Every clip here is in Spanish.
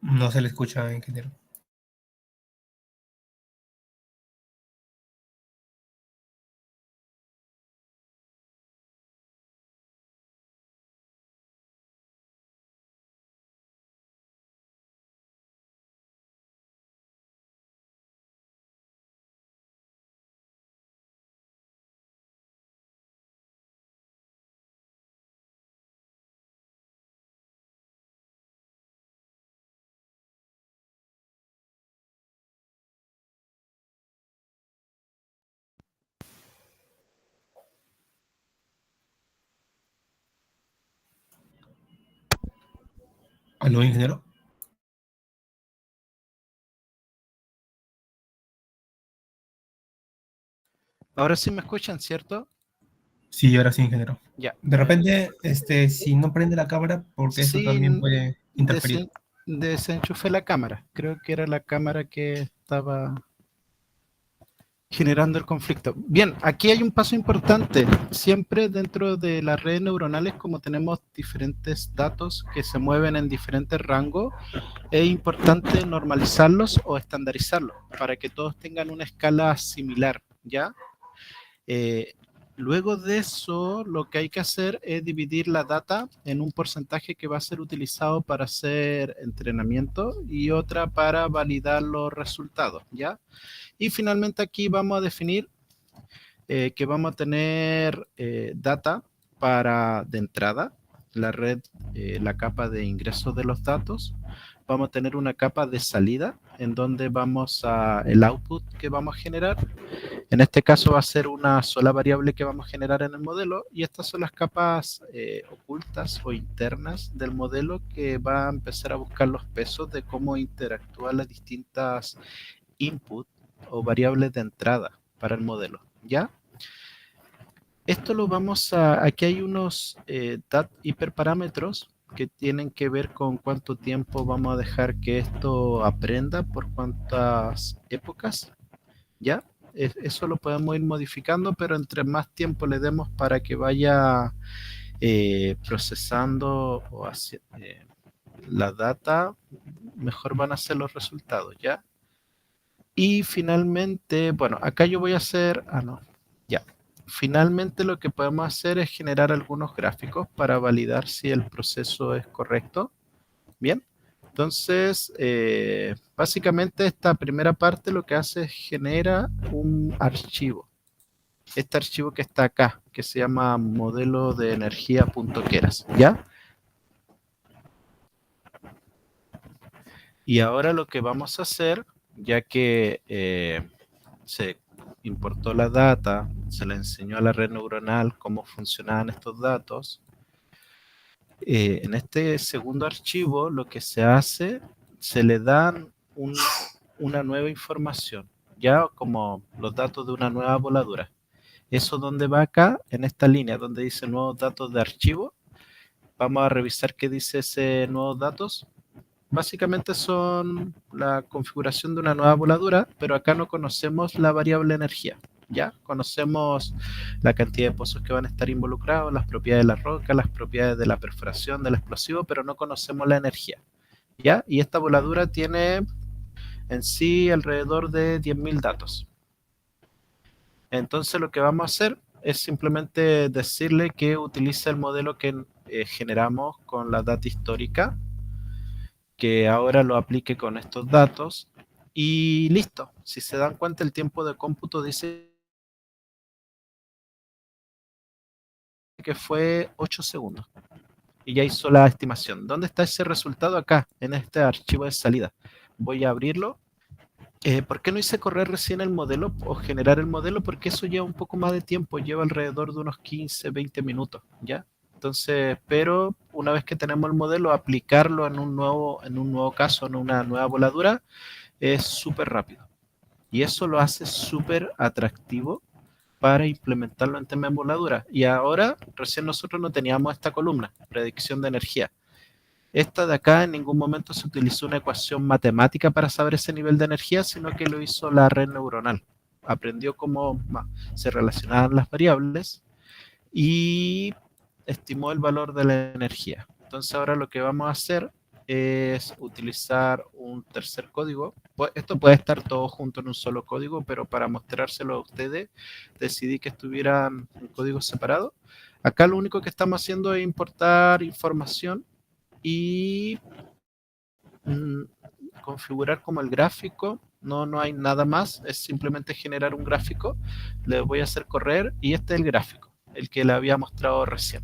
No se le escucha, ingeniero. ¿Aló, ingeniero? Ahora sí me escuchan, ¿cierto? Sí, ahora sí, ingeniero. Ya. De repente, si no prende la cámara, porque eso Sí, también puede interferir. desenchufé la cámara. Creo que era la cámara que estaba generando el conflicto. Bien, aquí hay un paso importante. Siempre dentro de las redes neuronales, como tenemos diferentes datos que se mueven en diferentes rangos, es importante normalizarlos o estandarizarlos para que todos tengan una escala similar, ¿ya? Eh, Luego de eso, lo que hay que hacer es dividir la data en un porcentaje que va a ser utilizado para hacer entrenamiento y otra para validar los resultados, ¿ya? Y finalmente aquí vamos a definir que vamos a tener data para de entrada, la red, la capa de ingreso de los datos. Vamos a tener una capa de salida en donde vamos a el output que vamos a generar. En este caso va a ser una sola variable que vamos a generar en el modelo y estas son las capas ocultas o internas del modelo que va a empezar a buscar los pesos de cómo interactúan las distintas input o variables de entrada para el modelo, ¿ya? Esto lo vamos a, aquí hay unos hiperparámetros que tienen que ver con cuánto tiempo vamos a dejar que esto aprenda, por cuántas épocas, ¿ya? Eso lo podemos ir modificando, pero entre más tiempo le demos para que vaya procesando o la data, mejor van a ser los resultados, ¿ya? Y finalmente, bueno, acá yo voy a hacer, no, ya. Finalmente lo que podemos hacer es generar algunos gráficos para validar si el proceso es correcto. Bien, entonces, básicamente esta primera parte lo que hace es genera un archivo. Este archivo que está acá, que se llama modelo de energía.keras, ¿ya? Y ahora lo que vamos a hacer, ya que se importó la data, se le enseñó a la red neuronal cómo funcionaban estos datos, en este segundo archivo lo que se hace, se le dan una nueva información, ya como los datos de una nueva voladura. Eso donde va acá, en esta línea donde dice nuevos datos de archivo, vamos a revisar qué dice ese nuevos datos. Básicamente son la configuración de una nueva voladura, pero acá no conocemos la variable energía. Ya conocemos la cantidad de pozos que van a estar involucrados, las propiedades de la roca, las propiedades de la perforación, del explosivo, pero no conocemos la energía. ¿Ya? Y esta voladura tiene en sí alrededor de 10.000 datos. Entonces lo que vamos a hacer es simplemente decirle que utilice el modelo que generamos con la data histórica, que ahora lo aplique con estos datos y listo. Si se dan cuenta, el tiempo de cómputo dice que fue 8 segundos y ya hizo la estimación. ¿Dónde está ese resultado? Acá, en este archivo de salida. Voy a abrirlo. ¿Por qué no hice correr recién el modelo o generar el modelo? Porque eso lleva un poco más de tiempo, lleva alrededor de unos 15, 20 minutos, ¿ya? Entonces, pero una vez que tenemos el modelo, aplicarlo en un nuevo caso, en una nueva voladura, es súper rápido. Y eso lo hace súper atractivo para implementarlo en tema de voladura. Y ahora, recién nosotros no teníamos esta columna, predicción de energía. Esta de acá en ningún momento se utilizó una ecuación matemática para saber ese nivel de energía, sino que lo hizo la red neuronal. Aprendió cómo se relacionaban las variables y estimó el valor de la energía. Entonces ahora lo que vamos a hacer es utilizar un tercer código. Esto puede estar todo junto en un solo código, pero para mostrárselo a ustedes decidí que estuvieran en códigos separados. Acá lo único que estamos haciendo es importar información y configurar como el gráfico. No hay nada más, es simplemente generar un gráfico. Le voy a hacer correr y este es el gráfico, el que le había mostrado recién.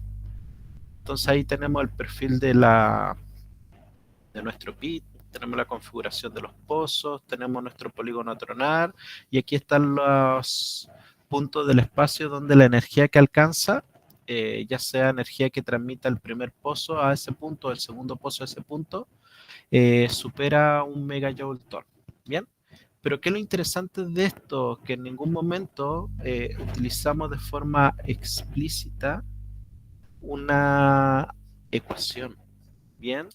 Entonces ahí tenemos el perfil de nuestro pit, tenemos la configuración de los pozos, tenemos nuestro polígono a tronar y aquí están los puntos del espacio donde la energía que alcanza, ya sea energía que transmita el primer pozo a ese punto, el segundo pozo a ese punto, supera un megajoule torque. Bien, pero ¿qué es lo interesante de esto? Que en ningún momento utilizamos de forma explícita una ecuación. Bien,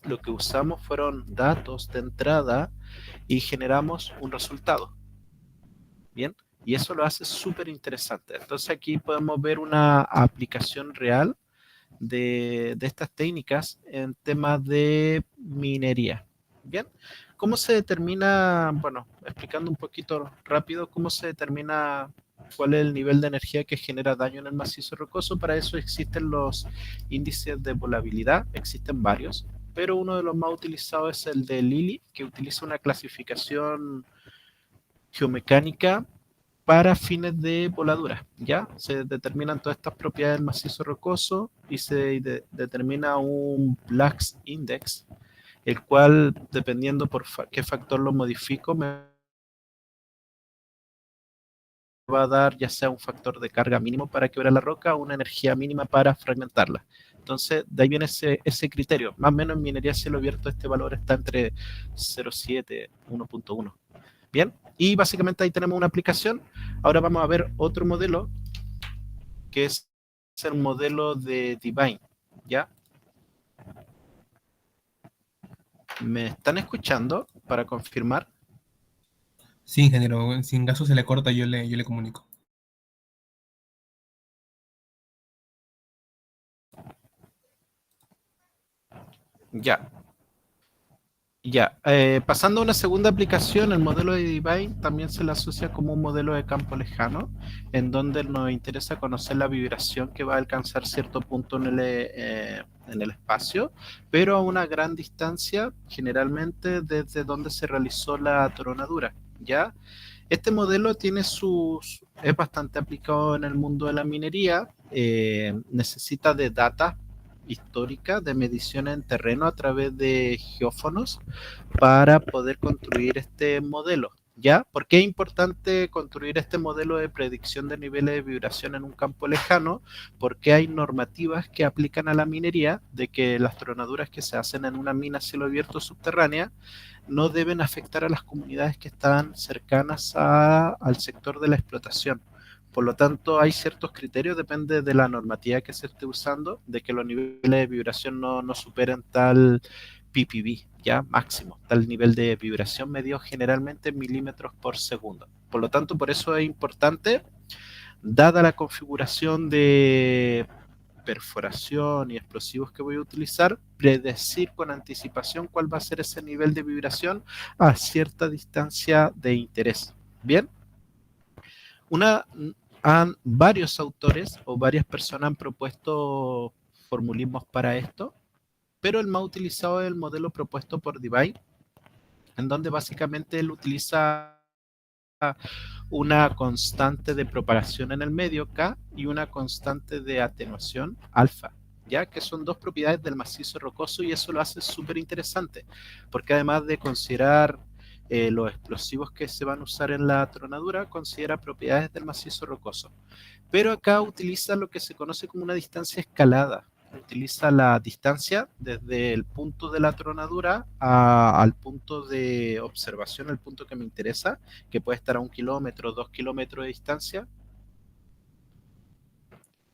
lo que usamos fueron datos de entrada y generamos un resultado. Bien, y eso lo hace súper interesante. Entonces aquí podemos ver una aplicación real de estas técnicas en temas de minería. Bien, ¿cómo se determina, bueno, explicando un poquito rápido, cómo se determina cuál es el nivel de energía que genera daño en el macizo rocoso? Para eso existen los índices de volabilidad, existen varios, pero uno de los más utilizados es el de Lilly, que utiliza una clasificación geomecánica para fines de voladura, ¿ya? Se determinan todas estas propiedades del macizo rocoso y se determina un Black's Index, el cual, dependiendo por qué factor lo modifico, me va a dar ya sea un factor de carga mínimo para quebrar la roca o una energía mínima para fragmentarla. Entonces, de ahí viene ese criterio. Más o menos en minería a cielo abierto este valor está entre 0,7 y 1,1. Bien, y básicamente ahí tenemos una aplicación. Ahora vamos a ver otro modelo, que es el modelo de Divine, ¿ya? ¿Me están escuchando para confirmar? Sí, ingeniero, si en caso se le corta, yo le comunico. Ya, ya. Pasando a una segunda aplicación, el modelo de Divine también se le asocia como un modelo de campo lejano, en donde nos interesa conocer la vibración que va a alcanzar cierto punto en el espacio, pero a una gran distancia, generalmente desde donde se realizó la tronadura, ¿ya? Este modelo es bastante aplicado en el mundo de la minería, necesita de data histórica de mediciones en terreno a través de geófonos para poder construir este modelo. ¿Ya? ¿Por qué es importante construir este modelo de predicción de niveles de vibración en un campo lejano? Porque hay normativas que aplican a la minería de que las tronaduras que se hacen en una mina a cielo abierto subterránea no deben afectar a las comunidades que están cercanas al sector de la explotación. Por lo tanto, hay ciertos criterios, depende de la normativa que se esté usando, de que los niveles de vibración no superen tal ppb, ya máximo, tal nivel de vibración medido generalmente en milímetros por segundo. Por lo tanto, por eso es importante, dada la configuración de perforación y explosivos que voy a utilizar, predecir con anticipación cuál va a ser ese nivel de vibración a cierta distancia de interés. Bien, varios autores o varias personas han propuesto formulismos para esto, pero el más utilizado es el modelo propuesto por Divine, en donde básicamente él utiliza una constante de propagación en el medio, K, y una constante de atenuación, alfa, ya que son dos propiedades del macizo rocoso y eso lo hace súper interesante, porque además de considerar los explosivos que se van a usar en la tronadura, considera propiedades del macizo rocoso. Pero acá utiliza lo que se conoce como una distancia escalada. Utiliza la distancia desde el punto de la tronadura al punto de observación, el punto que me interesa, que puede estar a 1 kilómetro, 2 kilómetros de distancia,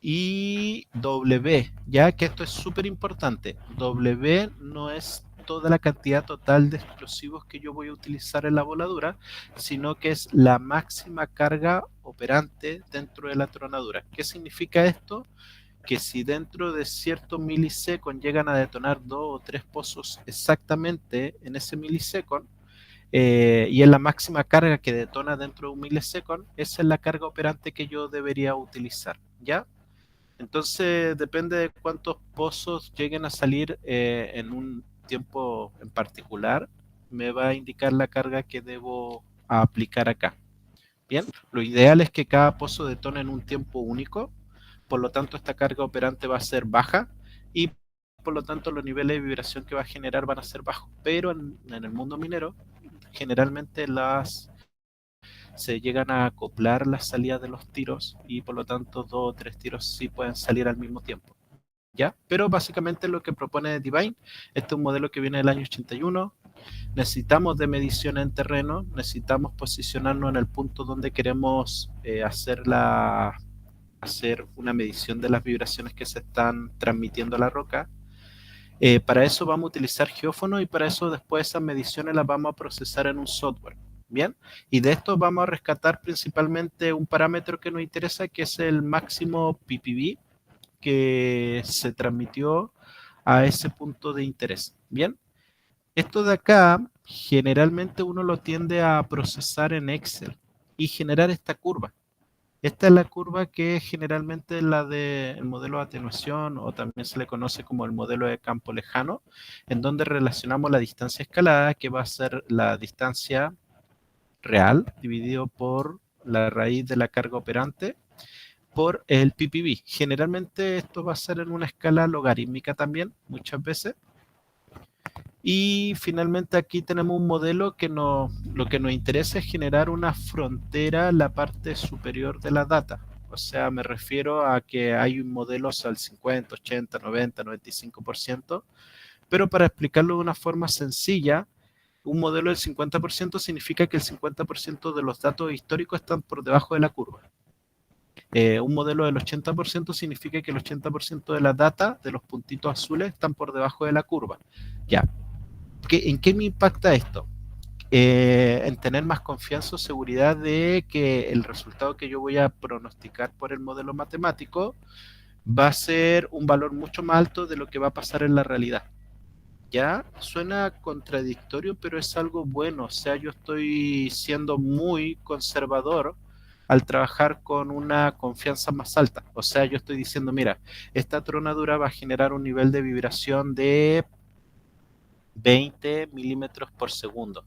y W, ya que esto es súper importante. W no es toda la cantidad total de explosivos que yo voy a utilizar en la voladura, sino que es la máxima carga operante dentro de la tronadura. ¿Qué significa esto? que si dentro de cierto milisecond llegan a detonar 2 o 3 pozos exactamente en ese milisecond, y es la máxima carga que detona dentro de un millisecond, esa es la carga operante que yo debería utilizar, ¿ya? Entonces depende de cuántos pozos lleguen a salir en un tiempo en particular, me va a indicar la carga que debo aplicar acá. Bien, lo ideal es que cada pozo detone en un tiempo único, por lo tanto esta carga operante va a ser baja y por lo tanto los niveles de vibración que va a generar van a ser bajos. Pero en el mundo minero generalmente se llegan a acoplar las salidas de los tiros y por lo tanto 2 o 3 tiros sí pueden salir al mismo tiempo. ¿Ya? Pero básicamente lo que propone Divine, este es un modelo que viene del año 81, necesitamos de medición en terreno, necesitamos posicionarnos en el punto donde queremos hacer una medición de las vibraciones que se están transmitiendo a la roca. Para eso vamos a utilizar geófono y para eso después esas mediciones las vamos a procesar en un software. Bien, y de esto vamos a rescatar principalmente un parámetro que nos interesa, que es el máximo PPV que se transmitió a ese punto de interés. Bien, esto de acá generalmente uno lo tiende a procesar en Excel y generar esta curva. Esta es la curva que generalmente es la del modelo de atenuación o también se le conoce como el modelo de campo lejano, en donde relacionamos la distancia escalada, que va a ser la distancia real dividido por la raíz de la carga operante por el PPV. Generalmente esto va a ser en una escala logarítmica también, muchas veces. Y finalmente aquí tenemos un modelo que lo que nos interesa es generar una frontera en la parte superior de la data. O sea, me refiero a que hay modelos al 50, 80, 90, 95%, pero para explicarlo de una forma sencilla, un modelo del 50% significa que el 50% de los datos históricos están por debajo de la curva. Un modelo del 80% significa que el 80% de la data, de los puntitos azules, están por debajo de la curva. Ya, ¿en qué me impacta esto? En tener más confianza o seguridad de que el resultado que yo voy a pronosticar por el modelo matemático va a ser un valor mucho más alto de lo que va a pasar en la realidad. Ya suena contradictorio, pero es algo bueno. O sea, yo estoy siendo muy conservador al trabajar con una confianza más alta. O sea, yo estoy diciendo, mira, esta tronadura va a generar un nivel de vibración de 20 milímetros por segundo.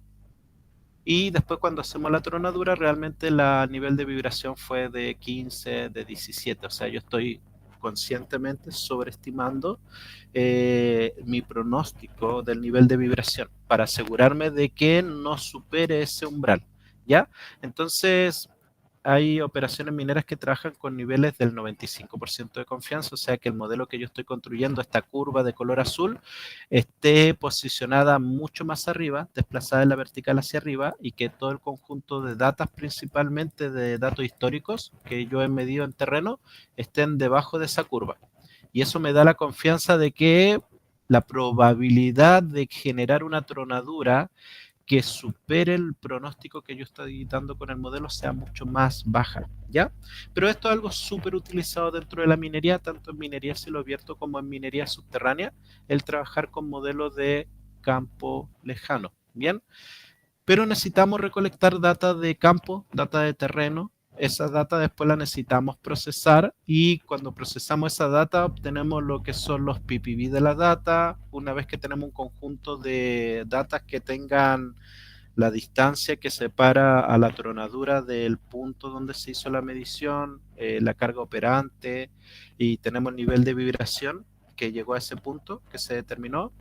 Y después cuando hacemos la tronadura, realmente el nivel de vibración fue de 15, de 17. O sea, yo estoy conscientemente sobreestimando mi pronóstico del nivel de vibración para asegurarme de que no supere ese umbral. ¿Ya? Entonces, hay operaciones mineras que trabajan con niveles del 95% de confianza, o sea que el modelo que yo estoy construyendo, esta curva de color azul, esté posicionada mucho más arriba, desplazada en la vertical hacia arriba, y que todo el conjunto de datos, principalmente de datos históricos que yo he medido en terreno, estén debajo de esa curva. Y eso me da la confianza de que la probabilidad de generar una tronadura que supere el pronóstico que yo estoy dando con el modelo sea mucho más baja, ¿ya? Pero esto es algo súper utilizado dentro de la minería, tanto en minería cielo abierto como en minería subterránea, el trabajar con modelos de campo lejano, ¿bien? Pero necesitamos recolectar data de campo, data de terreno. Esa data después la necesitamos procesar y cuando procesamos esa data obtenemos lo que son los PPV de la data. Una vez que tenemos un conjunto de datas que tengan la distancia que separa a la tronadura del punto donde se hizo la medición, la carga operante y tenemos el nivel de vibración que llegó a ese punto que se determinó,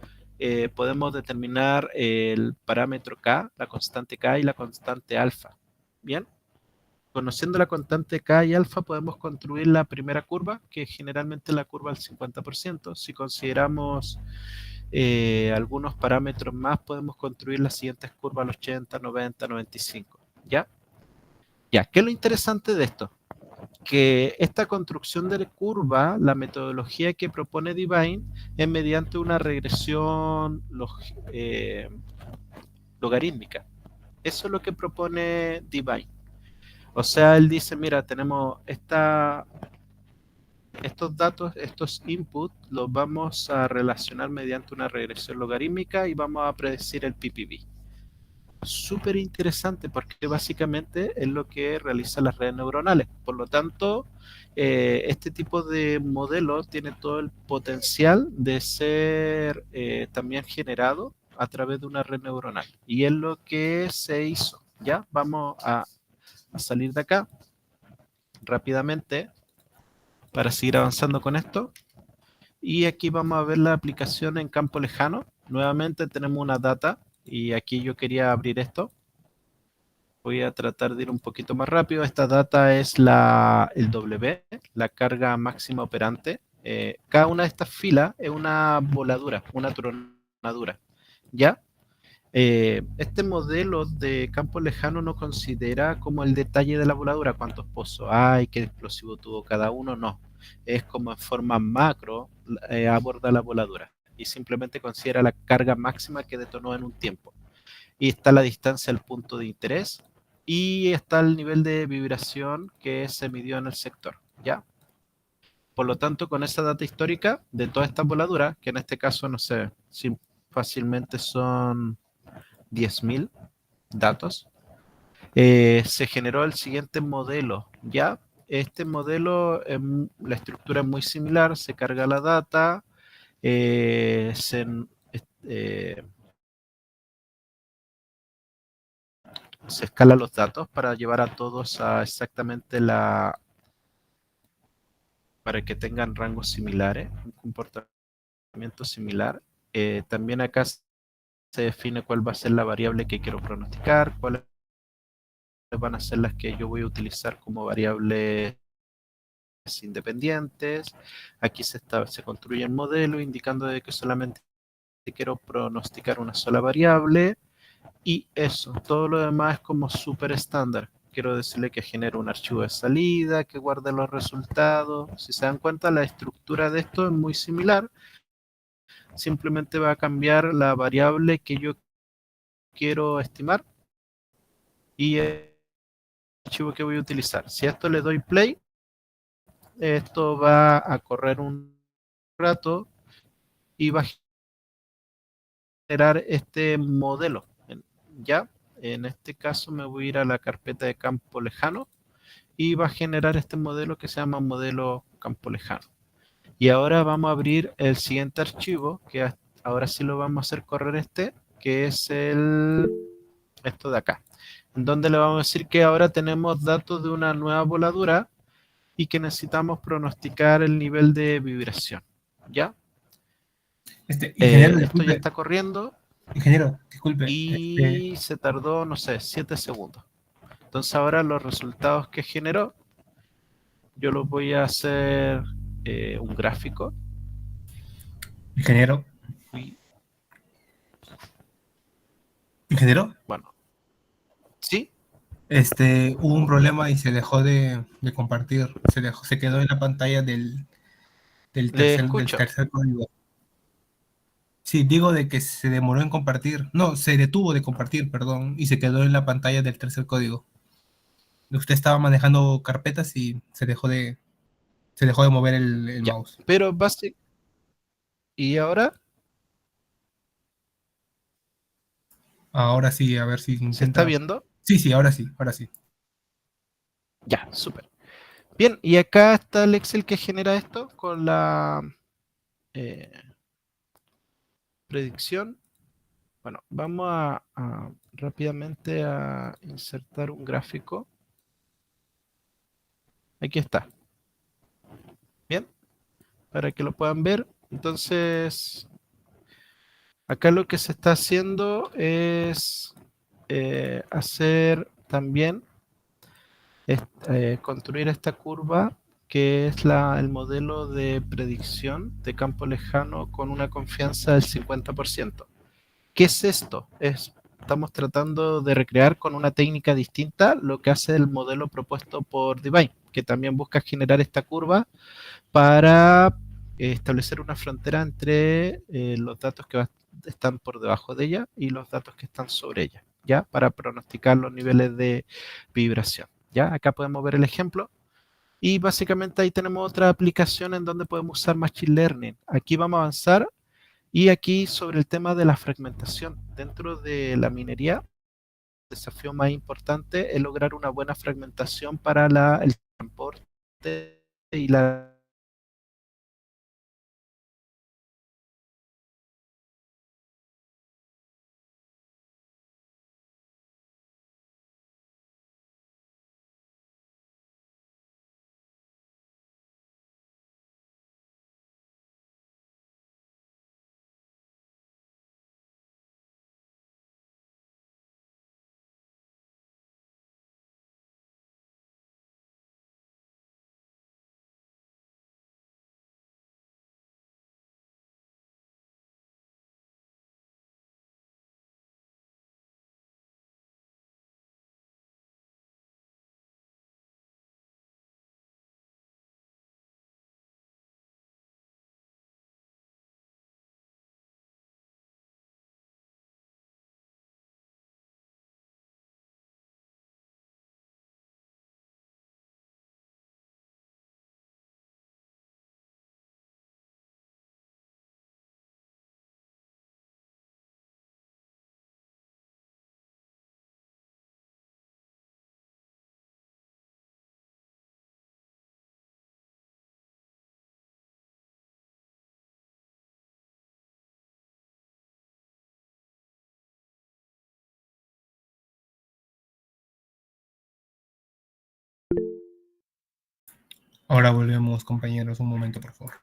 podemos determinar el parámetro K, la constante K y la constante alfa. Bien, conociendo la constante K y alfa podemos construir la primera curva, que es generalmente la curva al 50%. Si consideramos algunos parámetros más, podemos construir las siguientes curvas al 80, 90, 95. ¿Ya? Ya, ¿qué es lo interesante de esto? Que esta construcción de curva, la metodología que propone Divine, es mediante una regresión logarítmica. Eso es lo que propone Divine. O sea, él dice, mira, tenemos esta estos datos, estos inputs, los vamos a relacionar mediante una regresión logarítmica y vamos a predecir el PPV. Súper interesante porque básicamente es lo que realizan las redes neuronales. Por lo tanto, este tipo de modelo tiene todo el potencial de ser también generado a través de una red neuronal. Y es lo que se hizo. Ya, vamos a salir de acá rápidamente para seguir avanzando con esto. Y aquí vamos a ver la aplicación en campo lejano. Nuevamente tenemos una data y aquí yo quería abrir esto. Voy a tratar de ir un poquito más rápido. Esta data es el W, la carga máxima operante. Cada una de estas filas es una voladura, una tronadura. ¿Ya? Este modelo de campo lejano no considera como el detalle de la voladura, cuántos pozos hay, qué explosivo tuvo cada uno, no. Es como en forma macro aborda la voladura y simplemente considera la carga máxima que detonó en un tiempo. Y está la distancia al punto de interés y está el nivel de vibración que se midió en el sector, ¿ya? Por lo tanto, con esa data histórica de todas estas voladuras, que en este caso, no sé, si fácilmente son 10.000 datos, se generó el siguiente modelo, ¿ya? Este modelo, la estructura es muy similar, se carga la data, se, eh, se escalan los datos para llevar a todos a exactamente para que tengan rangos similares, un comportamiento similar. También acá se define cuál va a ser la variable que quiero pronosticar, cuáles van a ser las que yo voy a utilizar como variables independientes. Aquí se construye el modelo indicando de que solamente quiero pronosticar una sola variable y eso, todo lo demás es como súper estándar. Quiero decirle que genere un archivo de salida, que guarde los resultados. Si se dan cuenta, la estructura de esto es muy similar. Simplemente va a cambiar la variable que yo quiero estimar y el archivo que voy a utilizar. Si a esto le doy play, esto va a correr un rato y va a generar este modelo. ¿Ya? En este caso me voy a ir a la carpeta de campo lejano y va a generar este modelo que se llama modelo campo lejano. Y ahora vamos a abrir el siguiente archivo, que ahora sí lo vamos a hacer correr que es esto de acá, en donde le vamos a decir que ahora tenemos datos de una nueva voladura y que necesitamos pronosticar el nivel de vibración. ¿Ya? Ingeniero, Esto ya disculpe, está corriendo ingeniero, disculpe. y se tardó, no sé, 7 segundos. Entonces ahora los resultados que generó, yo los voy a hacer un gráfico. Ingeniero, Y, ingeniero, bueno, ¿sí? hubo un problema y se dejó de compartir. Se quedó en la pantalla Le escucho. del tercer código. Sí, digo de que se demoró en compartir. No, se detuvo de compartir, perdón, y se quedó en la pantalla del tercer código. Usted estaba manejando carpetas y se dejó de mover el Ya. mouse. Pero básicamente, ¿y ahora Ahora sí, a ver si se está intenta. viendo? Sí, sí, ahora sí, ahora sí. Ya, súper. Bien, y acá está el Excel que genera esto con la eh, predicción. Bueno, vamos a rápidamente a insertar un gráfico. Aquí está. Bien, para que lo puedan ver. Entonces, acá lo que se está haciendo es hacer también, construir esta curva que es el modelo de predicción de campo lejano con una confianza del 50%. ¿Qué es esto? Estamos tratando de recrear con una técnica distinta lo que hace el modelo propuesto por Divine, que también busca generar esta curva para establecer una frontera entre los datos que están por debajo de ella y los datos que están sobre ella, ¿ya? Para pronosticar los niveles de vibración, ¿ya? Acá podemos ver el ejemplo. Y básicamente ahí tenemos otra aplicación en donde podemos usar Machine Learning. Aquí vamos a avanzar y aquí sobre el tema de la fragmentación. Dentro de la minería, el desafío más importante es lograr una buena fragmentación para el transporte y la Ahora volvemos, compañeros, un momento, por favor.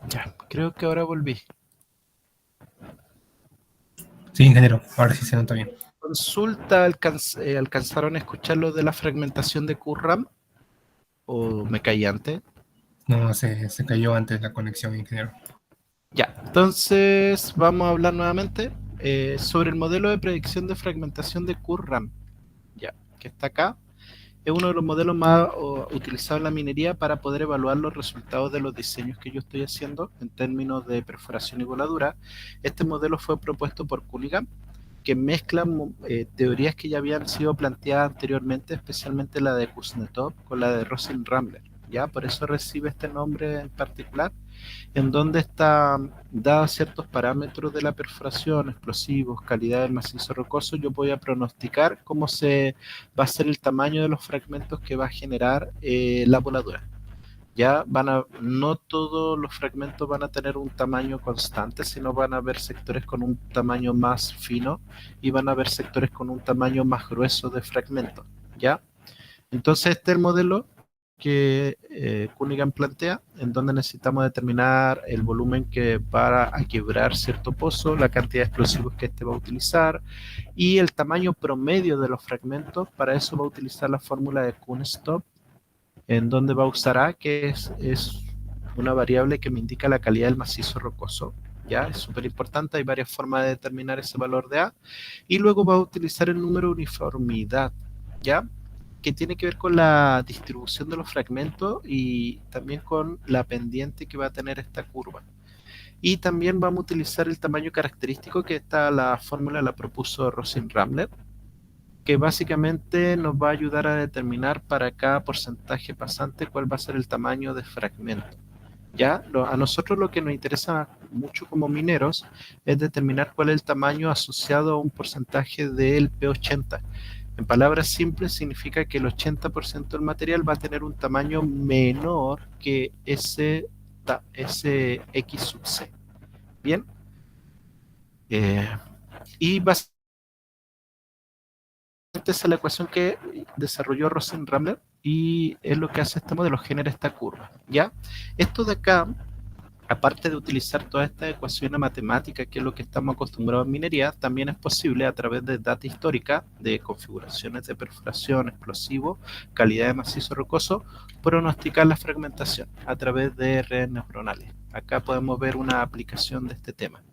Ya, creo que ahora volví. Sí, ingeniero, ahora sí se nota bien. Consulta, ¿alcanzaron a escuchar lo de la fragmentación de QRAM? ¿O me caí antes? No, se cayó antes la conexión, ingeniero. Ya, entonces vamos a hablar nuevamente sobre el modelo de predicción de fragmentación de QRAM, ya, que está acá. Es uno de los modelos más utilizados en la minería para poder evaluar los resultados de los diseños que yo estoy haciendo en términos de perforación y voladura. Este modelo fue propuesto por Cunningham, que mezcla teorías que ya habían sido planteadas anteriormente, especialmente la de Kuznetsov con la de Rosen-Ramler. ¿Ya? Por eso recibe este nombre en particular, en donde está dados ciertos parámetros de la perforación, explosivos, calidad del macizo rocoso, yo voy a pronosticar cómo se va a ser el tamaño de los fragmentos que va a generar la voladura. Ya no todos los fragmentos van a tener un tamaño constante, sino van a haber sectores con un tamaño más fino y van a haber sectores con un tamaño más grueso de fragmentos. ¿Ya? Entonces este es el modelo que Cunningham plantea, en donde necesitamos determinar el volumen que va a quebrar cierto pozo, la cantidad de explosivos que este va a utilizar y el tamaño promedio de los fragmentos. Para eso va a utilizar la fórmula de Kuhn-Stop, en donde va a usar A, que es una variable que me indica la calidad del macizo rocoso. ¿Ya? Es súper importante, hay varias formas de determinar ese valor de A. Y luego va a utilizar el número de uniformidad, ¿ya? Que tiene que ver con la distribución de los fragmentos y también con la pendiente que va a tener esta curva. Y también vamos a utilizar el tamaño característico, que la fórmula la propuso Rosen-Ramler, que básicamente nos va a ayudar a determinar para cada porcentaje pasante cuál va a ser el tamaño de fragmento. ¿Ya? A nosotros lo que nos interesa mucho como mineros es determinar cuál es el tamaño asociado a un porcentaje del P80. En palabras simples significa que el 80% del material va a tener un tamaño menor que ese X sub C. Bien. Y básicamente esa es la ecuación que desarrolló Rosen-Ramler y es lo que hace este modelo, genera esta curva. ¿Ya? Esto de acá, aparte de utilizar toda esta ecuación matemática, que es lo que estamos acostumbrados en minería, también es posible a través de data histórica, de configuraciones de perforación, explosivo, calidad de macizo rocoso, pronosticar la fragmentación a través de redes neuronales. Acá podemos ver una aplicación de este tema.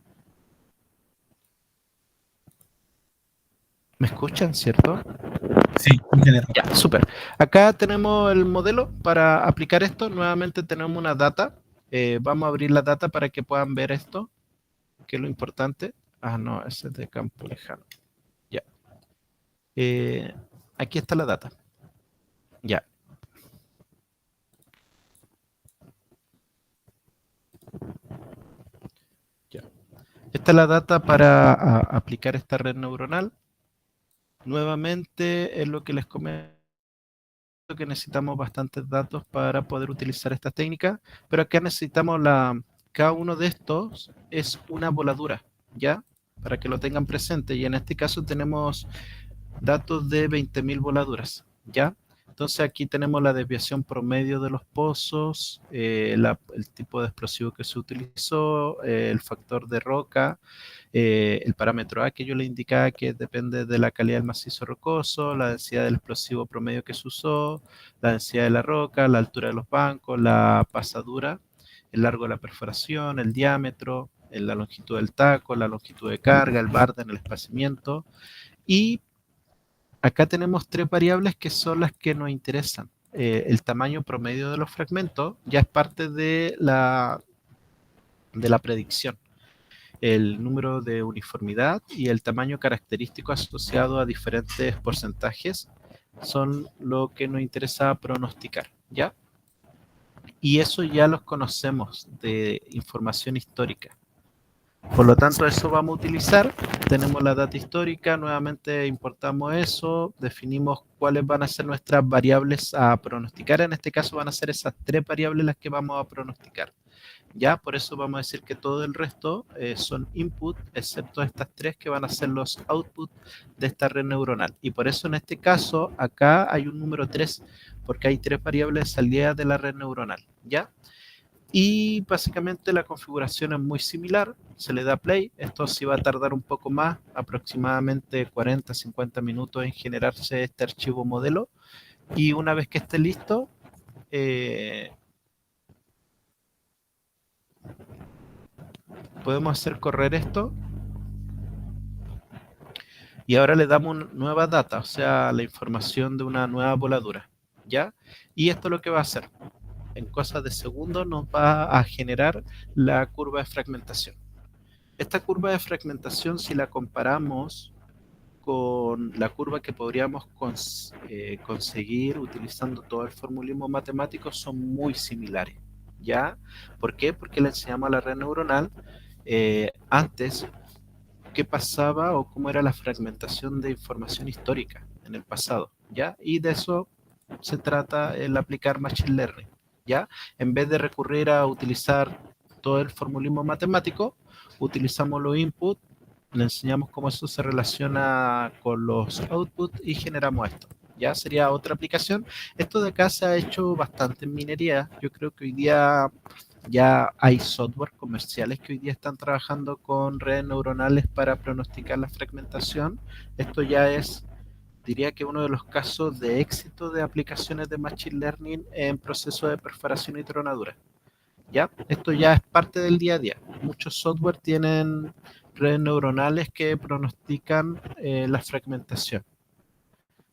¿Me escuchan, cierto? Sí, ingeniero. Ya, súper. Acá tenemos el modelo para aplicar esto. Nuevamente tenemos una data. Vamos a abrir la data para que puedan ver esto, que es lo importante. Ah, no, ese es de campo lejano. Ya. Aquí está la data. Ya. Ya. Esta es la data para aplicar esta red neuronal. Nuevamente es lo que les comento, que necesitamos bastantes datos para poder utilizar esta técnica, pero acá necesitamos cada uno de estos es una voladura, ¿ya? Para que lo tengan presente, y en este caso tenemos datos de 20.000 voladuras, ¿ya? Entonces aquí tenemos la desviación promedio de los pozos, el tipo de explosivo que se utilizó, el factor de roca, el parámetro A que yo le indicaba, que depende de la calidad del macizo rocoso, la densidad del explosivo promedio que se usó, la densidad de la roca, la altura de los bancos, la pasadura, el largo de la perforación, el diámetro, la longitud del taco, la longitud de carga, el barden, el espaciamiento. Y acá tenemos tres variables que son las que nos interesan. El tamaño promedio de los fragmentos ya es parte de la predicción. El número de uniformidad y el tamaño característico asociado a diferentes porcentajes son lo que nos interesa pronosticar, ¿ya? Y eso ya los conocemos de información histórica. Por lo tanto, eso vamos a utilizar. Tenemos la data histórica, nuevamente importamos eso, definimos cuáles van a ser nuestras variables a pronosticar. En este caso van a ser esas tres variables las que vamos a pronosticar. Ya, por eso vamos a decir que todo el resto son input, excepto estas tres que van a ser los output de esta red neuronal. Y por eso en este caso, acá hay un número 3, porque hay tres variables salidas de la red neuronal. ¿Ya? Y básicamente la configuración es muy similar, se le da play, esto sí va a tardar un poco más, aproximadamente 40-50 minutos en generarse este archivo modelo, y una vez que esté listo, podemos hacer correr esto, y ahora le damos una nueva data, o sea, la información de una nueva voladura, ¿ya? Y esto es lo que va a hacer, en cosas de segundos nos va a generar la curva de fragmentación. Esta curva de fragmentación, si la comparamos con la curva que podríamos conseguir utilizando todo el formulismo matemático, son muy similares. ¿Ya? ¿Por qué? Porque le enseñamos a la red neuronal antes qué pasaba o cómo era la fragmentación de información histórica en el pasado. ¿Ya? Y de eso se trata el aplicar Machine Learning. ¿Ya? En vez de recurrir a utilizar todo el formulismo matemático, utilizamos los inputs, le enseñamos cómo eso se relaciona con los outputs y generamos esto. Ya sería otra aplicación. Esto de acá se ha hecho bastante en minería. Yo creo que hoy día ya hay software comerciales que hoy día están trabajando con redes neuronales para pronosticar la fragmentación. Esto ya es, diría que uno de los casos de éxito de aplicaciones de Machine Learning en proceso de perforación y tronadura. ¿Ya? Esto ya es parte del día a día. Muchos software tienen redes neuronales que pronostican la fragmentación.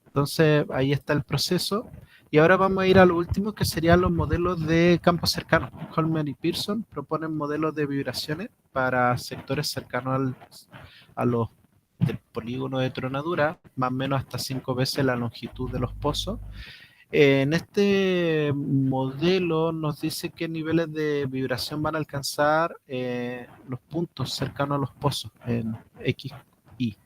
Entonces, ahí está el proceso. Y ahora vamos a ir a lo último, que serían los modelos de campos cercanos. Holmer y Pearson proponen modelos de vibraciones para sectores cercanos a los del polígono de tronadura, más o menos hasta 5 veces la longitud de los pozos. En este modelo nos dice qué niveles de vibración van a alcanzar los puntos cercanos a los pozos en X, Y.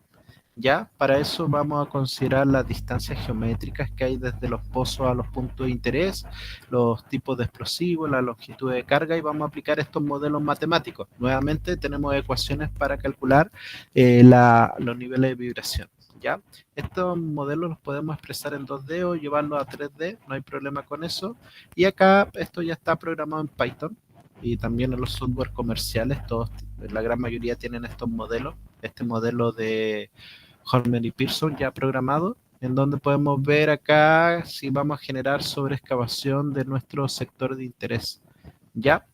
¿Ya? Para eso vamos a considerar las distancias geométricas que hay desde los pozos a los puntos de interés, los tipos de explosivos, la longitud de carga, y vamos a aplicar estos modelos matemáticos. Nuevamente tenemos ecuaciones para calcular los niveles de vibración. ¿Ya? Estos modelos los podemos expresar en 2D o llevarlos a 3D, no hay problema con eso. Y acá esto ya está programado en Python y también en los software comerciales, todos, la gran mayoría tienen estos modelos. Este modelo de Holmer y Pearson ya programado, en donde podemos ver acá si vamos a generar sobreexcavación de nuestro sector de interés. ¿Ya?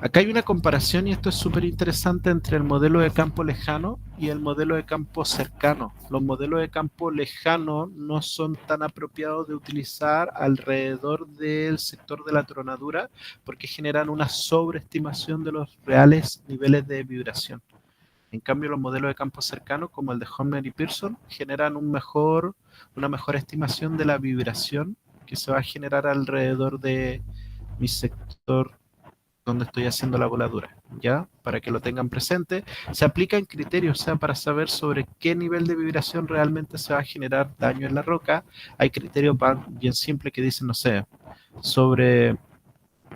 Acá hay una comparación, y esto es súper interesante, entre el modelo de campo lejano y el modelo de campo cercano. Los modelos de campo lejano no son tan apropiados de utilizar alrededor del sector de la tronadura porque generan una sobreestimación de los reales niveles de vibración. En cambio, los modelos de campo cercano, como el de Holmer y Pearson, generan una mejor estimación de la vibración que se va a generar alrededor de mi sector donde estoy haciendo la voladura, ¿ya? Para que lo tengan presente. Se aplican criterios, o sea, para saber sobre qué nivel de vibración realmente se va a generar daño en la roca. Hay criterios bien simples que dicen, no sé, sobre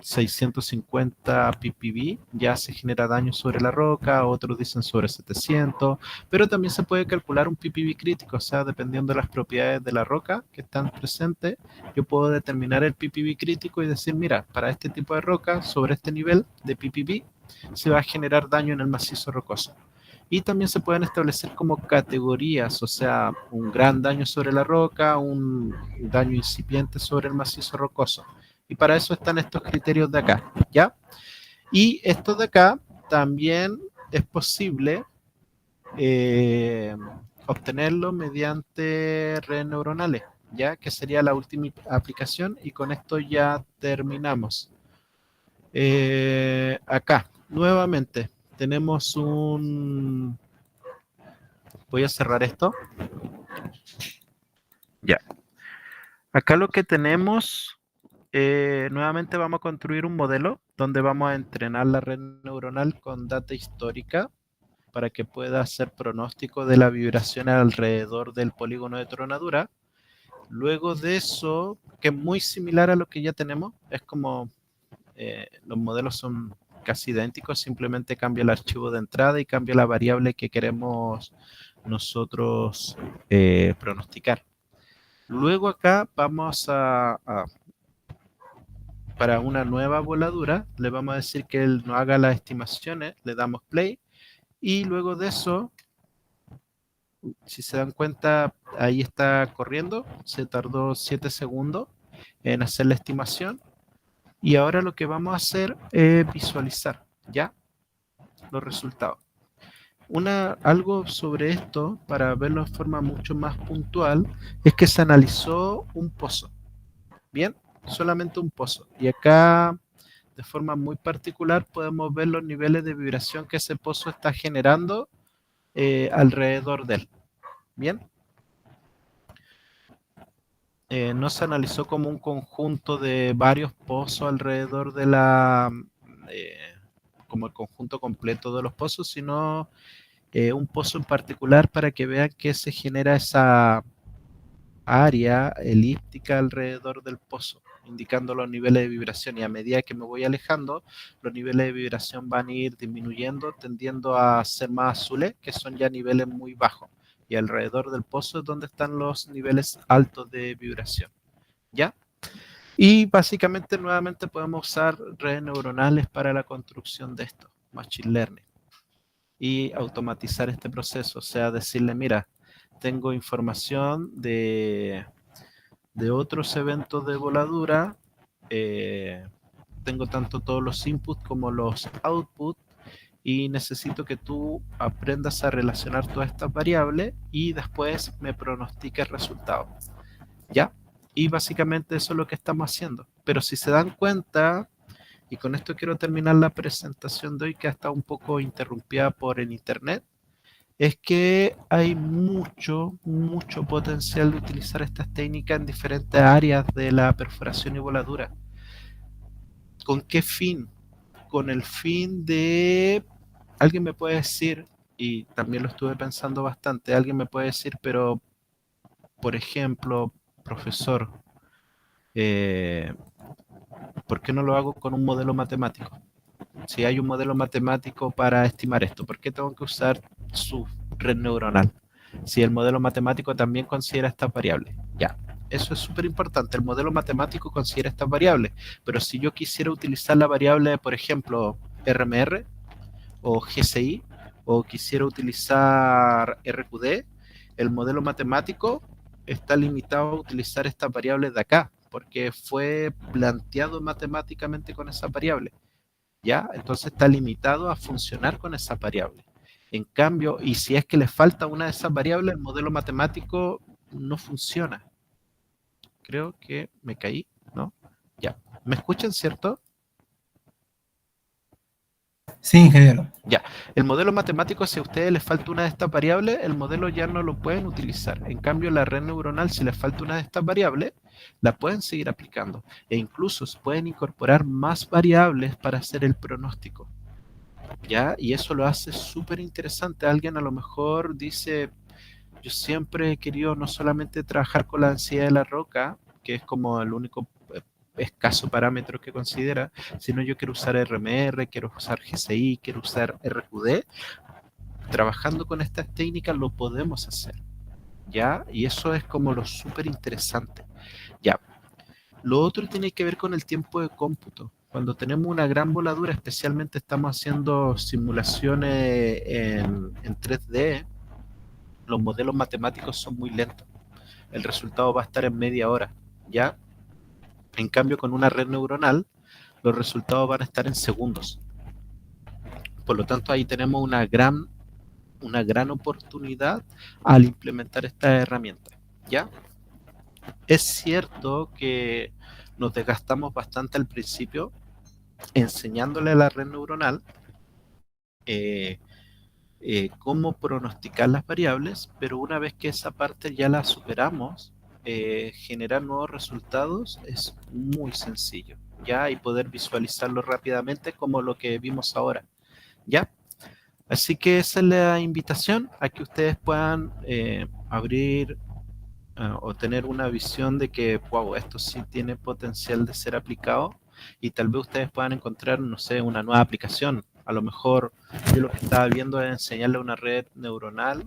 650 ppb ya se genera daño sobre la roca, otros dicen sobre 700, pero también se puede calcular un ppb crítico, o sea, dependiendo de las propiedades de la roca que están presentes, yo puedo determinar el ppb crítico y decir, mira, para este tipo de roca, sobre este nivel de ppb, se va a generar daño en el macizo rocoso. Y también se pueden establecer como categorías, o sea, un gran daño sobre la roca, un daño incipiente sobre el macizo rocoso. Y para eso están estos criterios de acá, ¿ya? Y estos de acá también es posible obtenerlo mediante redes neuronales, ¿ya? Que sería la última aplicación, y con esto ya terminamos. Acá, nuevamente, tenemos un... Voy a cerrar esto. Ya. Acá lo que tenemos, nuevamente vamos a construir un modelo donde vamos a entrenar la red neuronal con data histórica para que pueda hacer pronóstico de la vibración alrededor del polígono de tronadura. Luego de eso, que es muy similar a lo que ya tenemos, es como los modelos son casi idénticos, simplemente cambia el archivo de entrada y cambia la variable que queremos nosotros pronosticar. Luego acá vamos a para una nueva voladura, le vamos a decir que él nos haga las estimaciones, le damos play, y luego de eso, si se dan cuenta, ahí está corriendo, se tardó 7 segundos en hacer la estimación, y ahora lo que vamos a hacer es visualizar, ¿ya? Los resultados. Algo sobre esto, para verlo de forma mucho más puntual, es que se analizó un pozo, ¿bien? Solamente un pozo. Y acá, de forma muy particular, podemos ver los niveles de vibración que ese pozo está generando alrededor de él, ¿bien? No se analizó como un conjunto de varios pozos alrededor de como el conjunto completo de los pozos, sino un pozo en particular para que vean que se genera esa área elíptica alrededor del pozo, indicando los niveles de vibración, y a medida que me voy alejando, los niveles de vibración van a ir disminuyendo, tendiendo a ser más azules, que son ya niveles muy bajos, y alrededor del pozo es donde están los niveles altos de vibración, ¿ya? Y básicamente nuevamente podemos usar redes neuronales para la construcción de esto, Machine Learning, y automatizar este proceso, o sea, decirle, mira, tengo información de otros eventos de voladura, tengo tanto todos los inputs como los outputs, y necesito que tú aprendas a relacionar todas estas variables y después me pronostiques resultados, ¿ya? Y básicamente eso es lo que estamos haciendo. Pero si se dan cuenta, y con esto quiero terminar la presentación de hoy, que ha estado un poco interrumpida por el internet, es que hay mucho, mucho potencial de utilizar estas técnicas en diferentes áreas de la perforación y voladura. ¿Con qué fin? Con el fin de... Alguien me puede decir, y también lo estuve pensando bastante, alguien me puede decir, pero, por ejemplo, profesor, eh, ¿por qué no lo hago con un modelo matemático? Si hay un modelo matemático para estimar esto, ¿por qué tengo que usar su red neuronal? Si el modelo matemático también considera estas variables. Ya, eso es súper importante. El modelo matemático considera estas variables, pero si yo quisiera utilizar la variable, por ejemplo, RMR o GCI, o quisiera utilizar RQD, el modelo matemático está limitado a utilizar estas variables de acá, porque fue planteado matemáticamente con esa variable. ¿Ya? Entonces está limitado a funcionar con esa variable. En cambio, y si es que le falta una de esas variables, el modelo matemático no funciona. Creo que me caí, ¿no? Ya. ¿Me escuchan, cierto? Sí, ingeniero. Ya. El modelo matemático, si a ustedes les falta una de estas variables, el modelo ya no lo pueden utilizar. En cambio, la red neuronal, si les falta una de estas variables, la pueden seguir aplicando. E incluso se pueden incorporar más variables para hacer el pronóstico. ¿Ya? Y eso lo hace súper interesante. Alguien a lo mejor dice, yo siempre he querido no solamente trabajar con la densidad de la roca, que es como el único escaso parámetro que considera, sino yo quiero usar RMR, quiero usar GCI, quiero usar RQD. Trabajando con estas técnicas lo podemos hacer, ¿ya? Y eso es como lo súper interesante, ¿ya? Lo otro tiene que ver con el tiempo de cómputo. Cuando tenemos una gran voladura, especialmente estamos haciendo simulaciones en 3D, los modelos matemáticos son muy lentos. El resultado va a estar en media hora, ¿ya? En cambio, con una red neuronal, los resultados van a estar en segundos. Por lo tanto, ahí tenemos una gran oportunidad al implementar esta herramienta, ¿ya? Es cierto que nos desgastamos bastante al principio enseñándole a la red neuronal eh, cómo pronosticar las variables, pero una vez que esa parte ya la superamos, generar nuevos resultados es muy sencillo, ¿ya? Y poder visualizarlo rápidamente como lo que vimos ahora, ¿ya? Así que esa es la invitación a que ustedes puedan abrir o tener una visión de que, wow, esto sí tiene potencial de ser aplicado, y tal vez ustedes puedan encontrar, no sé, una nueva aplicación. A lo mejor yo lo que estaba viendo es enseñarle a una red neuronal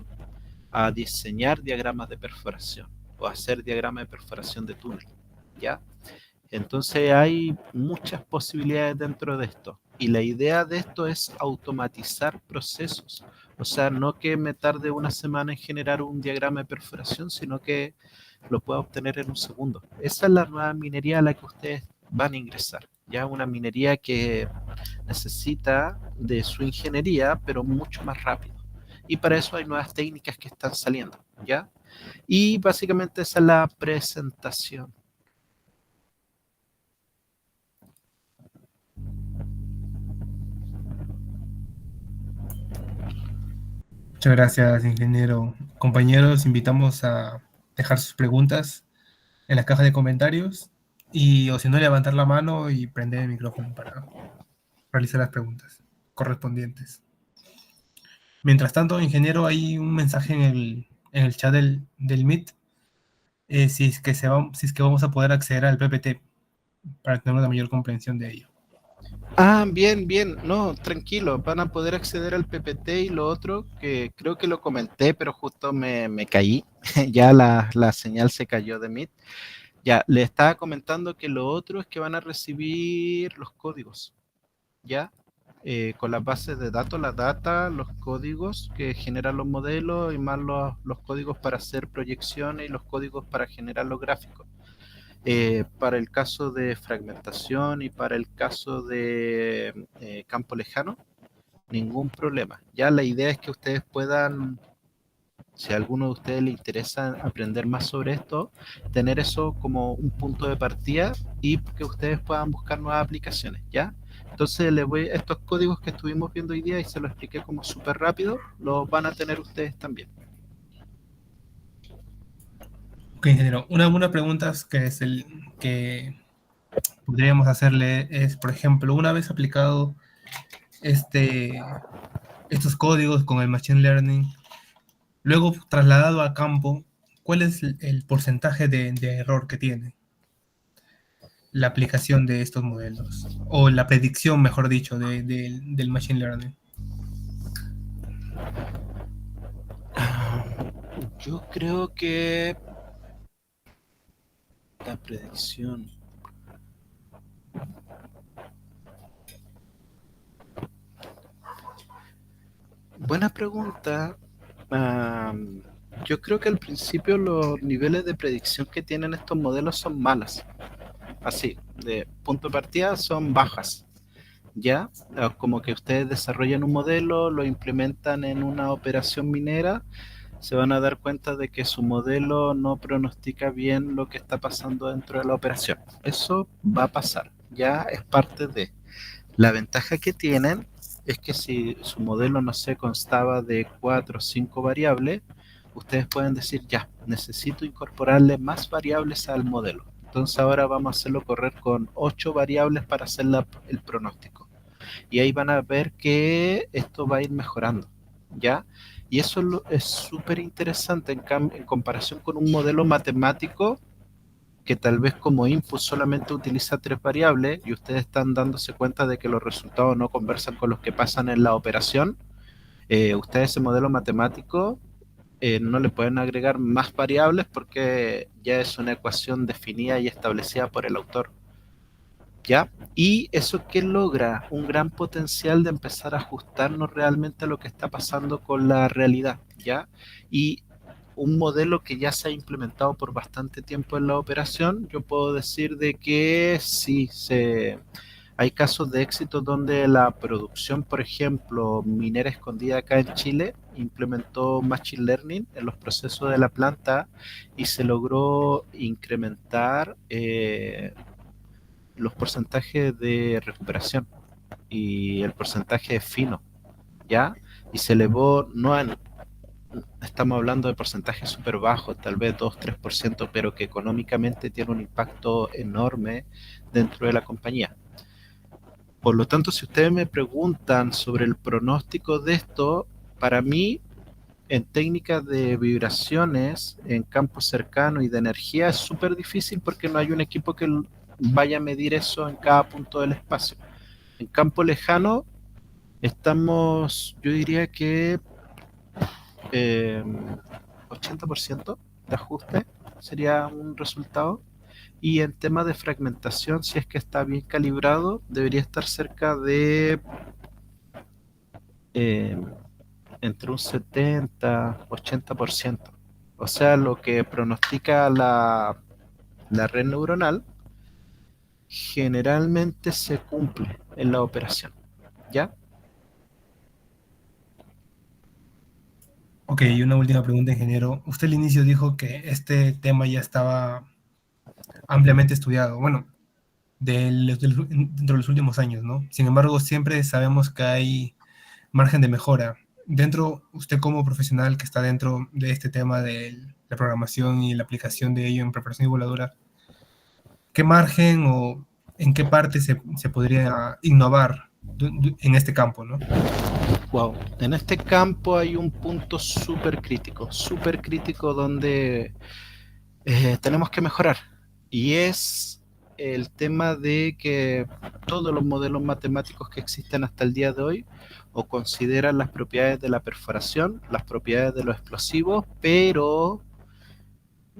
a diseñar diagramas de perforación o hacer diagramas de perforación de túnel, ¿ya? Entonces hay muchas posibilidades dentro de esto. Y la idea de esto es automatizar procesos. O sea, no que me tarde una semana en generar un diagrama de perforación, sino que lo pueda obtener en un segundo. Esa es la nueva minería a la que ustedes van a ingresar. Ya una minería que necesita de su ingeniería, pero mucho más rápido. Y para eso hay nuevas técnicas que están saliendo, ¿ya? Y básicamente esa es la presentación. Muchas gracias, ingeniero. Compañeros, invitamos a dejar sus preguntas en la caja de comentarios y, o si no, levantar la mano y prender el micrófono para realizar las preguntas correspondientes. Mientras tanto, ingeniero, hay un mensaje en el chat del Meet, si es que si es que vamos a poder acceder al PPT para tener una mayor comprensión de ello. Ah, bien, bien. No, tranquilo. Van a poder acceder al PPT y lo otro, que creo que lo comenté, pero justo me caí. Ya la señal se cayó de Meet. Ya, le estaba comentando que lo otro es que van a recibir los códigos, ¿ya? Con las bases de datos, la data, los códigos que generan los modelos y más los códigos para hacer proyecciones y los códigos para generar los gráficos. Para el caso de fragmentación y para el caso de campo lejano, ningún problema. Ya la idea es que ustedes puedan, si a alguno de ustedes le interesa aprender más sobre esto, tener eso como un punto de partida y que ustedes puedan buscar nuevas aplicaciones, ¿ya? Entonces les voy, estos códigos que estuvimos viendo hoy día y se los expliqué como súper rápido, los van a tener ustedes también. Ok, ingeniero. Una pregunta que es el que podríamos hacerle es, por ejemplo, una vez aplicado estos códigos con el Machine Learning, luego trasladado a campo, ¿cuál es el porcentaje de error que tiene la aplicación de estos modelos? O la predicción, mejor dicho, del Machine Learning. Yo creo que la predicción. Buena pregunta. Um, yo creo que al principio los niveles de predicción que tienen estos modelos son malas. Así, de punto de partida son bajas. Ya, como que ustedes desarrollan un modelo, lo implementan en una operación minera, se van a dar cuenta de que su modelo no pronostica bien lo que está pasando dentro de la operación. Eso va a pasar, ya es parte de. La ventaja que tienen es que si su modelo, no sé, constaba de 4 o 5 variables, ustedes pueden decir, ya, necesito incorporarle más variables al modelo. Entonces ahora vamos a hacerlo correr con 8 variables para hacer el pronóstico. Y ahí van a ver que esto va a ir mejorando, ¿ya? Y eso es súper interesante en comparación con un modelo matemático que tal vez como input solamente utiliza 3 variables y ustedes están dándose cuenta de que los resultados no conversan con los que pasan en la operación. Ustedes ese modelo matemático no le pueden agregar más variables porque ya es una ecuación definida y establecida por el autor. ¿Ya? Y eso que logra un gran potencial de empezar a ajustarnos realmente a lo que está pasando con la realidad, ¿ya? Y un modelo que ya se ha implementado por bastante tiempo en la operación, yo puedo decir de que sí, hay casos de éxito donde la producción, por ejemplo, Minera Escondida acá en Chile, implementó Machine Learning en los procesos de la planta y se logró incrementar los porcentajes de recuperación y el porcentaje fino, ¿ya? Y se elevó, no en, estamos hablando de porcentajes súper bajos, tal vez 2-3%, pero que económicamente tiene un impacto enorme dentro de la compañía. Por lo tanto, si ustedes me preguntan sobre el pronóstico de esto, para mí, en técnicas de vibraciones, en campos cercanos y de energía, es súper difícil porque no hay un equipo que vaya a medir eso en cada punto del espacio. En campo lejano estamos, yo diría que eh, 80% de ajuste sería un resultado. Y en tema de fragmentación, si es que está bien calibrado, debería estar cerca de eh, entre un 70-80%. O sea, lo que pronostica la red neuronal generalmente se cumple en la operación, ¿ya? Ok, y una última pregunta, ingeniero. Usted al inicio dijo que este tema ya estaba ampliamente estudiado, bueno, dentro de los últimos años, ¿no? Sin embargo, siempre sabemos que hay margen de mejora. Usted como profesional que está dentro de este tema de la programación y la aplicación de ello en preparación y voladura, ¿qué margen o en qué parte se podría innovar en este campo, ¿no? Wow. En este campo hay un punto súper crítico donde tenemos que mejorar. Y es el tema de que todos los modelos matemáticos que existen hasta el día de hoy o consideran las propiedades de la perforación, las propiedades de los explosivos, pero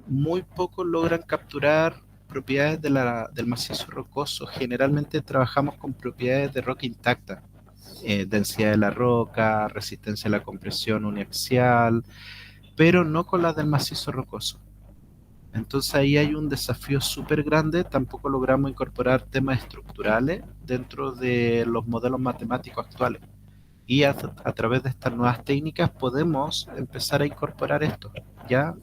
muy pocos logran capturar propiedades del macizo rocoso. Generalmente trabajamos con propiedades de roca intacta, densidad de la roca, resistencia a la compresión uniaxial, pero no con las del macizo rocoso. Entonces ahí hay un desafío súper grande, tampoco logramos incorporar temas estructurales dentro de los modelos matemáticos actuales. Y a través de estas nuevas técnicas podemos empezar a incorporar esto, ¿ya?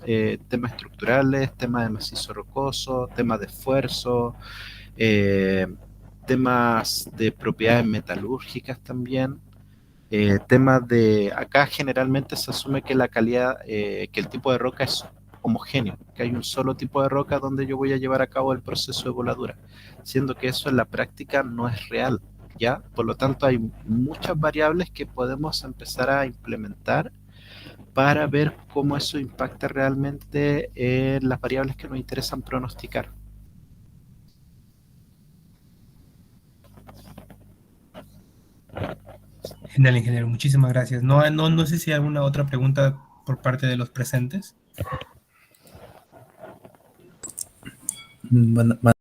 Temas estructurales, temas de macizo rocoso, temas de esfuerzo, eh, temas de propiedades metalúrgicas también. Temas de, acá generalmente se asume que la calidad, que el tipo de roca es homogéneo, que hay un solo tipo de roca donde yo voy a llevar a cabo el proceso de voladura, siendo que eso en la práctica no es real, ¿ya? Por lo tanto, hay muchas variables que podemos empezar a implementar para ver cómo eso impacta realmente en las variables que nos interesan pronosticar. Genial, ingeniero, muchísimas gracias. No sé si hay alguna otra pregunta por parte de los presentes. Bueno,